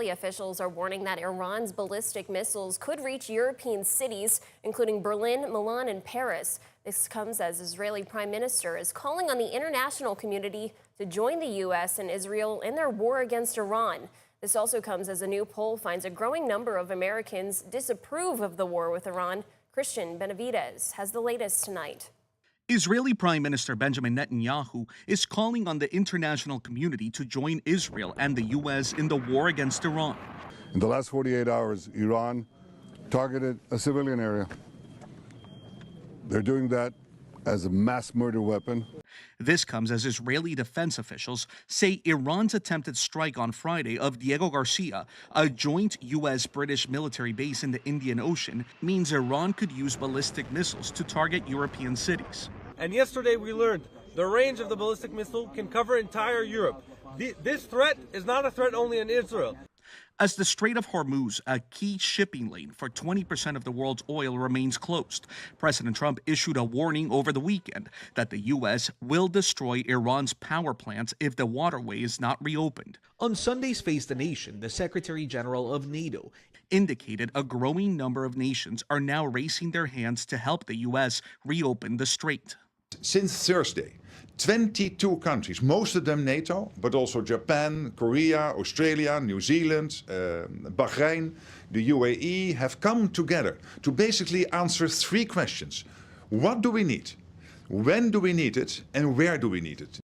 Officials are warning that Iran's ballistic missiles could reach European cities, including Berlin, Milan, and Paris. This comes as Israeli Prime Minister is calling on the international community to join the U.S. and Israel in their war against Iran. This also comes as a new poll finds a growing number of Americans disapprove of the war with Iran. Christian Benavidez has the latest tonight. Israeli Prime Minister Benjamin Netanyahu is calling on the international community to join Israel and the U.S. in the war against Iran. In the last 48 hours, Iran targeted a civilian area. They're doing that as a mass murder weapon. This comes as Israeli defense officials say Iran's attempted strike on Friday of Diego Garcia, a joint U.S.-British military base in the Indian Ocean, means Iran could use ballistic missiles to target European cities. And yesterday we learned the range of the ballistic missile can cover entire Europe. This threat is not a threat only in Israel. As the Strait of Hormuz, a key shipping lane for 20% of the world's oil, remains closed, President Trump issued a warning over the weekend that the U.S. will destroy Iran's power plants if the waterway is not reopened. On Sunday's Face the Nation, the Secretary General of NATO indicated a growing number of nations are now raising their hands to help the U.S. reopen the strait. Since Thursday, 22 countries, most of them NATO, but also Japan, Korea, Australia, New Zealand, Bahrain, the UAE, have come together to basically answer three questions. What do we need? When do we need it? And where do we need it?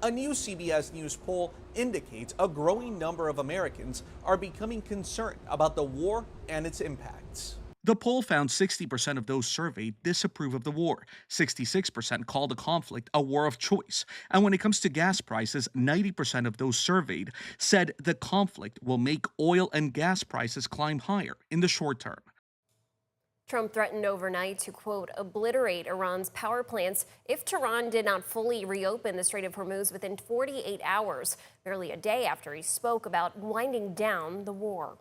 A new CBS News poll indicates a growing number of Americans are becoming concerned about the war and its impacts. The poll found 60% of those surveyed disapprove of the war. 66% call the conflict a war of choice. And when it comes to gas prices, 90% of those surveyed said the conflict will make oil and gas prices climb higher in the short term. Trump threatened overnight to, quote, obliterate Iran's power plants if Tehran did not fully reopen the Strait of Hormuz within 48 hours, barely a day after he spoke about winding down the war.